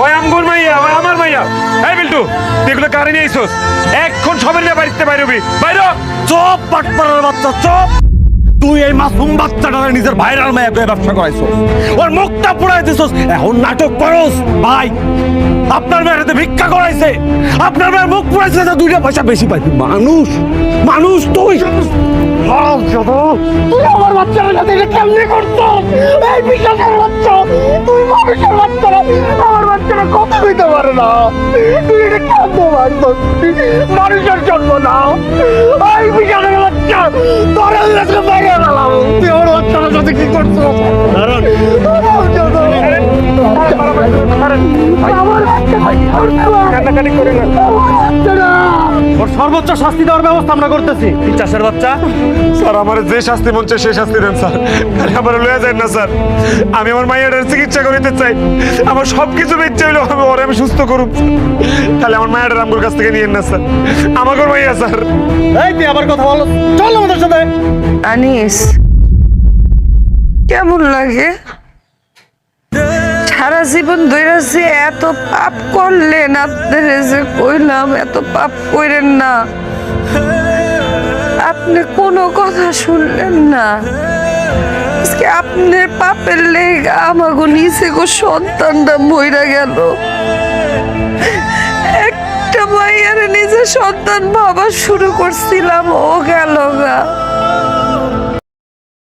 ওই আমগুর মাইয়া, ওই আমার মাইয়া। এই বিল্টু, তুই এগুলো কারে নিয়ে আইছস? এখন সবাই নিয়ে বাড়িতে বাইরবি। বাইর হ। চপ পাটপাড়ার বাচ্চা চপ। তুই এই মাসুম বাচ্চাটারে নিজের ভাইরাল মায়া করে ব্যবসা করাইছস, ওর মুখটা পুড়াই দিছস, এখন নাটক করস। ভাই, আপনার মেয়েটাতে ভিক্ষা করাইছে, আপনার মেয়ের মুখ পুড়াইছে, তো 2টা পয়সা বেশি পাইবি। মানুষ মানুষ তুই তুই আমার বাচ্চার সাথে এটা কেমনে করছস? এই বিশ্বাসের বাচ্চা, তুই মানুষের বাচ্চা না, আমার বাচ্চারা কথা কইতে পারে না, তুই এটা কেমনে মারছস? মানুষের জন্ম না, এই বিশ্বাসের বাচ্চা, তোর আজকে বাইরে গেলাম। তুই আমার বাচ্চার সাথে কি করছস? আমার কান্নাকাটি করে না। ওর সর্বোচ্চ শাস্তি দেওয়ার ব্যবস্থা আমরা করতেছি। চাষের বাচ্চা, স্যার, আমার যে শাস্তি মন চায় সেই শাস্তি দেন স্যার। খালি আমার লয়ে যায় না স্যার। আমি আমার মায়ের চিকিৎসা করিতে চাই। আমার সবকিছু ইচ্ছা হইলো আমি সুস্থ করুন। তাহলে আমার মায়ের আমগুর কাছ থেকে নিয়েন না স্যার। আমাকে মাইয়া স্যার। এই তুই আবার কথা বলো, চল আমাদের সাথে। আনিস, কেমন লাগে? সারা জীবন ধরেছি এত পাপ করলেন, আপনাদের যে কইলাম এত পাপ কইরেন না, আপনি কোনো কথা শুনলেন না। আজকে আপনার পাপের লেগে আমাগো নিচে গো সন্তানটা মইরা গেল। একটা মাইয়ারে নিজের সন্তান ভাবা শুরু করছিলাম, ও গেল গা।